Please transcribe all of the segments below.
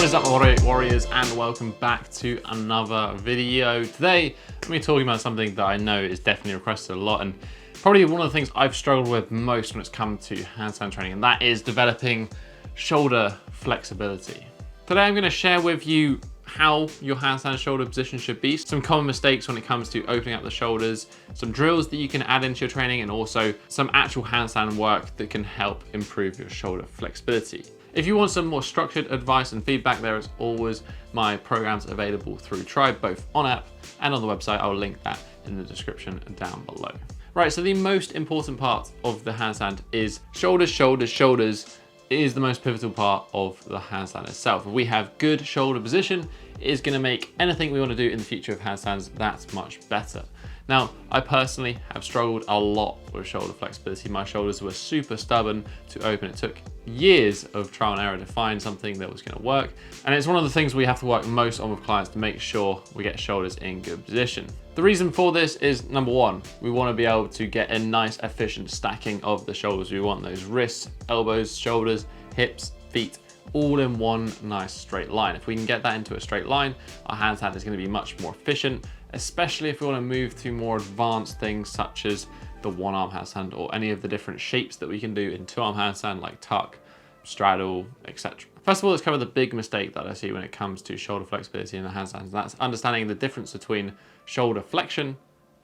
What is up, warriors, and welcome back to another video. Today, I'm going to be talking about something that I know is definitely requested a lot, and probably one of the things I've struggled with most when it's come to handstand training, and that is developing shoulder flexibility. Today, I'm going to share with you how your handstand shoulder position should be, some common mistakes when it comes to opening up the shoulders, some drills that you can add into your training, and also some actual handstand work that can help improve your shoulder flexibility. If you want some more structured advice and feedback, there is always my programs available through Tribe, both on app and on the website. I'll link that in the description down below. Right, so the most important part of the handstand is shoulders, shoulders, shoulders. Is the most pivotal part of the handstand itself. If we have good shoulder position, it is going to make anything we want to do in the future of handstands that much better. Now, I personally have struggled a lot with shoulder flexibility. My shoulders were super stubborn to open. It took years of trial and error to find something that was going to work. And it's one of the things we have to work most on with clients to make sure we get shoulders in good position. The reason for this is, number one, we want to be able to get a nice efficient stacking of the shoulders. We want those wrists, elbows, shoulders, hips, feet, all in one nice straight line. If we can get that into a straight line, our handstand is going to be much more efficient, especially if we want to move to more advanced things such as the one-arm handstand or any of the different shapes that we can do in two-arm handstand like tuck, straddle, etc. First of all, let's cover the big mistake that I see when it comes to shoulder flexibility in the handstand, and that's understanding the difference between shoulder flexion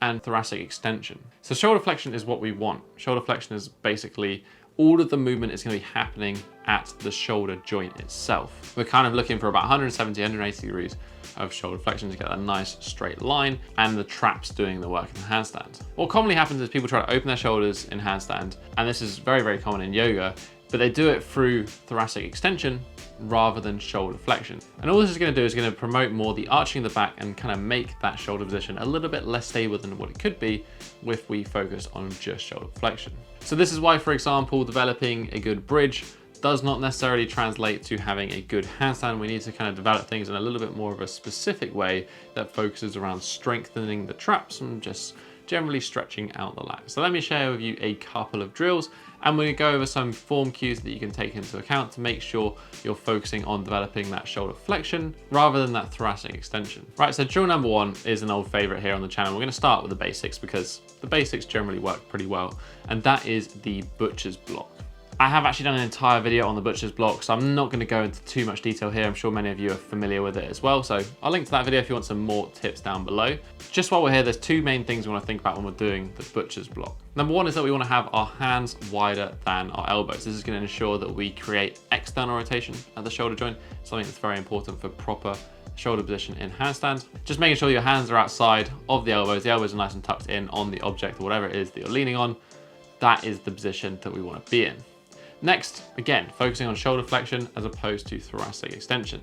and thoracic extension. So shoulder flexion is what we want. Shoulder flexion is basically all of the movement is going to be happening at the shoulder joint itself. We're kind of looking for about 170, 180 degrees of shoulder flexion to get a nice straight line and the traps doing the work in the handstand. What commonly happens is people try to open their shoulders in handstand, and this is very, very common in yoga, but they do it through thoracic extension rather than shoulder flexion. And all this is going to do is going to promote more the arching of the back and kind of make that shoulder position a little bit less stable than what it could be if we focus on just shoulder flexion. So this is why, for example, developing a good bridge does not necessarily translate to having a good handstand. We need to kind of develop things in a little bit more of a specific way that focuses around strengthening the traps and just generally stretching out the lats. So let me share with you a couple of drills, and we're going to go over some form cues that you can take into account to make sure you're focusing on developing that shoulder flexion rather than that thoracic extension. Right, so drill number one is an old favorite here on the channel. We're going to start with the basics because the basics generally work pretty well, and that is the butcher's block. I have actually done an entire video on the butcher's block, so I'm not going to go into too much detail here. I'm sure many of you are familiar with it as well, so I'll link to that video if you want some more tips down below. Just while we're here, there's two main things we want to think about when we're doing the butcher's block. Number one is that we want to have our hands wider than our elbows. This is going to ensure that we create external rotation at the shoulder joint, something that's very important for proper shoulder position in handstand. Just making sure your hands are outside of the elbows are nice and tucked in on the object or whatever it is that you're leaning on. That is the position that we want to be in. Next, again, focusing on shoulder flexion as opposed to thoracic extension.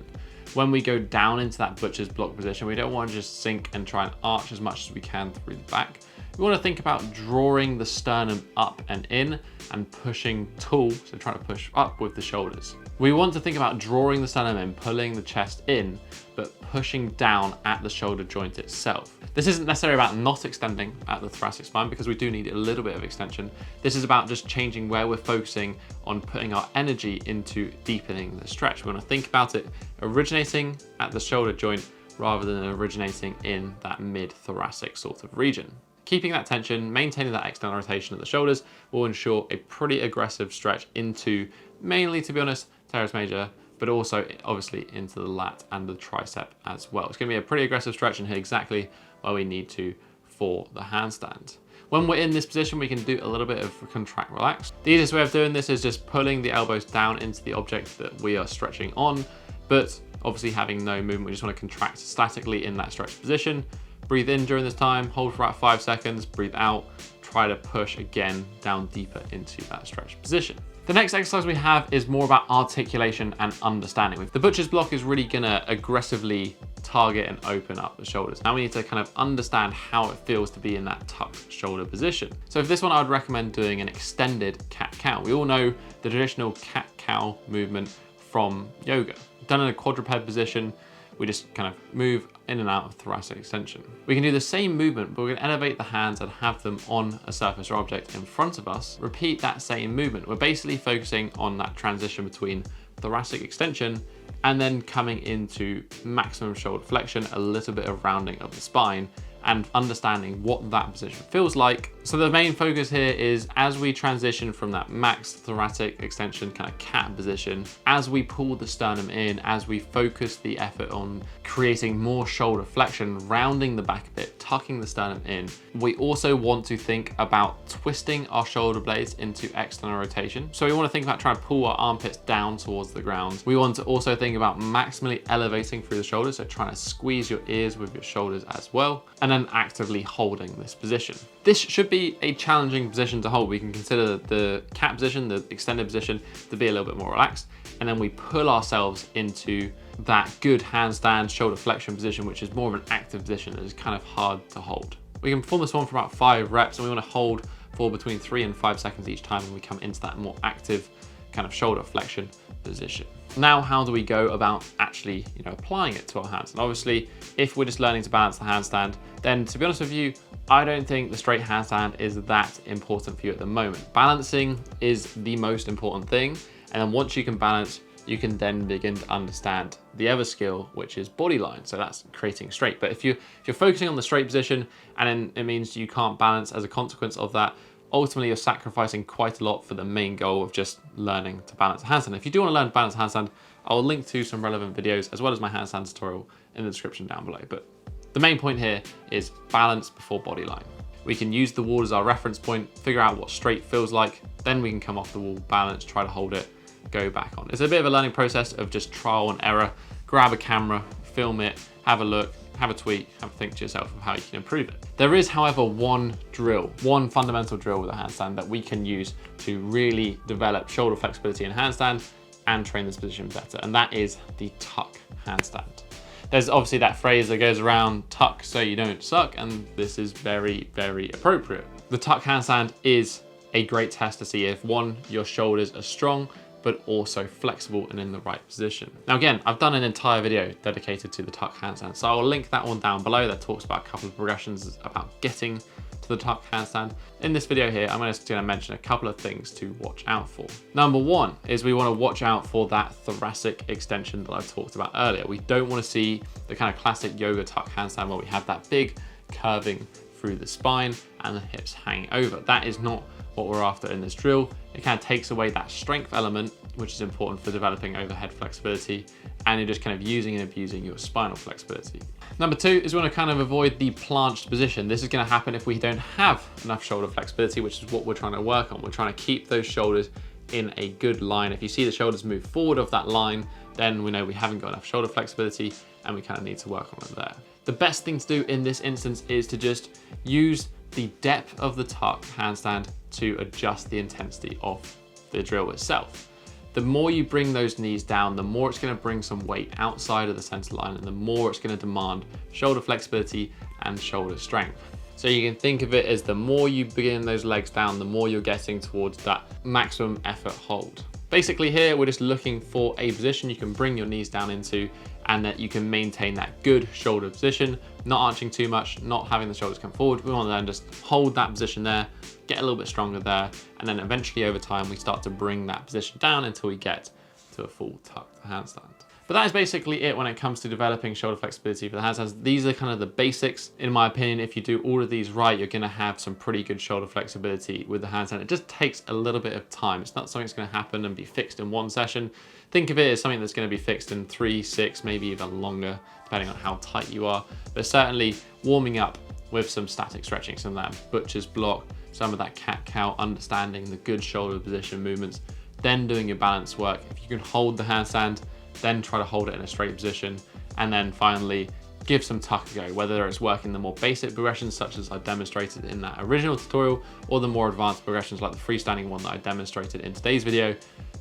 When we go down into that butcher's block position, we don't want to just sink and try and arch as much as we can through the back. We want to think about drawing the sternum up and in and pushing tall, so trying to push up with the shoulders. We want to think about drawing the sternum in, pulling the chest in, but pushing down at the shoulder joint itself. This isn't necessarily about not extending at the thoracic spine because we do need a little bit of extension. This is about just changing where we're focusing on putting our energy into deepening the stretch. We want to think about it originating at the shoulder joint rather than originating in that mid-thoracic sort of region. Keeping that tension, maintaining that external rotation at the shoulders will ensure a pretty aggressive stretch into, mainly to be honest, teres major, but also obviously into the lat and the tricep as well. It's going to be a pretty aggressive stretch and hit exactly where we need to for the handstand. When we're in this position, we can do a little bit of contract relax. The easiest way of doing this is just pulling the elbows down into the object that we are stretching on, but obviously having no movement. We just want to contract statically in that stretch position. Breathe in during this time, hold for about 5 seconds, breathe out, try to push again down deeper into that stretch position. The next exercise we have is more about articulation and understanding. The butcher's block is really gonna aggressively target and open up the shoulders. Now we need to kind of understand how it feels to be in that tucked shoulder position. So for this one, I would recommend doing an extended cat-cow. We all know the traditional cat-cow movement from yoga. Done in a quadruped position, we just kind of move in and out of thoracic extension. We can do the same movement, but we're gonna elevate the hands and have them on a surface or object in front of us. Repeat that same movement. We're basically focusing on that transition between thoracic extension and then coming into maximum shoulder flexion, a little bit of rounding of the spine, and understanding what that position feels like. So the main focus here is as we transition from that max thoracic extension kind of cat position, as we pull the sternum in, as we focus the effort on creating more shoulder flexion, rounding the back a bit, tucking the sternum in, we also want to think about twisting our shoulder blades into external rotation. So we want to think about trying to pull our armpits down towards the ground. We want to also think about maximally elevating through the shoulders, so trying to squeeze your ears with your shoulders as well, and then actively holding this position. This should be a challenging position to hold. We can consider the cat position, the extended position, to be a little bit more relaxed, and then we pull ourselves into that good handstand shoulder flexion position, which is more of an active position that is kind of hard to hold. We can perform this one for about 5 reps, and we want to hold for between 3 and 5 seconds each time when we come into that more active kind of shoulder flexion position. Now, how do we go about actually, applying it to our hands? And obviously, if we're just learning to balance the handstand, then to be honest with you, I don't think the straight handstand is that important for you at the moment. Balancing is the most important thing. And then once you can balance, you can then begin to understand the other skill, which is body line. So that's creating straight. But if you're focusing on the straight position, and then it means you can't balance as a consequence of that, ultimately you're sacrificing quite a lot for the main goal of just learning to balance a handstand. If you do want to learn to balance a handstand, I'll link to some relevant videos as well as my handstand tutorial in the description down below. But the main point here is balance before body line. We can use the wall as our reference point, figure out what straight feels like, then we can come off the wall, balance, try to hold it, go back on. It's a bit of a learning process of just trial and error. Grab a camera, film it, have a look, have a tweak, have a think to yourself of how you can improve it. There is, however, one fundamental drill with a handstand that we can use to really develop shoulder flexibility in handstand and train this position better, and that is the tuck handstand. There's obviously that phrase that goes around, tuck so you don't suck, and this is very, very appropriate. The tuck handstand is a great test to see if, one, your shoulders are strong, but also flexible and in the right position. Now again, I've done an entire video dedicated to the tuck handstand, so I'll link that one down below that talks about a couple of progressions about getting to the tuck handstand. In this video here, I'm just gonna mention a couple of things to watch out for. Number one is we wanna watch out for that thoracic extension that I talked about earlier. We don't wanna see the kind of classic yoga tuck handstand where we have that big curving through the spine and the hips hanging over. That is not what we're after in this drill. It kind of takes away that strength element, which is important for developing overhead flexibility, and you're just kind of using and abusing your spinal flexibility. Number two is we want to kind of avoid the planched position. This is going to happen if we don't have enough shoulder flexibility, which is what we're trying to work on. We're trying to keep those shoulders in a good line. If you see the shoulders move forward of that line, then we know we haven't got enough shoulder flexibility and we kind of need to work on it there. The best thing to do in this instance is to just use the depth of the tuck handstand to adjust the intensity of the drill itself. The more you bring those knees down, the more it's going to bring some weight outside of the center line, and the more it's going to demand shoulder flexibility and shoulder strength. So you can think of it as the more you begin those legs down, the more you're getting towards that maximum effort hold. Basically here, we're just looking for a position you can bring your knees down into and that you can maintain that good shoulder position, not arching too much, not having the shoulders come forward. We want to then just hold that position there, get a little bit stronger there, and then eventually over time, we start to bring that position down until we get to a full tucked handstand. But that is basically it when it comes to developing shoulder flexibility for the handstands. These are kind of the basics. In my opinion, if you do all of these right, you're gonna have some pretty good shoulder flexibility with the handstand. It just takes a little bit of time. It's not something that's gonna happen and be fixed in one session. Think of it as something that's gonna be fixed in 3, 6, maybe even longer, depending on how tight you are. But certainly warming up with some static stretching, some of that butcher's block, some of that cat-cow, understanding the good shoulder position movements, then doing your balance work. If you can hold the handstand, then try to hold it in a straight position, and then finally give some tuck a go, whether it's working the more basic progressions such as I demonstrated in that original tutorial, or the more advanced progressions like the freestanding one that I demonstrated in today's video.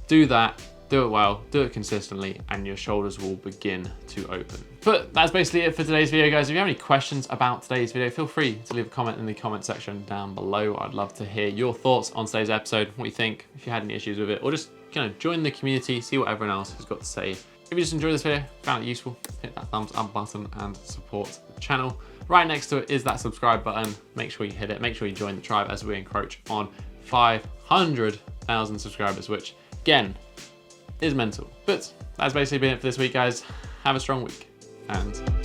Do that, do it well, do it consistently, and your shoulders will begin to open. But that's basically it for today's video, guys. If you have any questions about today's video, feel free to leave a comment in the comment section down below. I'd love to hear your thoughts on today's episode, what you think, if you had any issues with it, or just kind of join the community, see what everyone else has got to say. If you just enjoyed this video, found it useful, hit that thumbs up button and support the channel. Right next to it is that subscribe button. Make sure you hit it. Make sure you join the tribe as we encroach on 500,000 subscribers, which again, is mental. But that's basically been it for this week, guys. Have a strong week and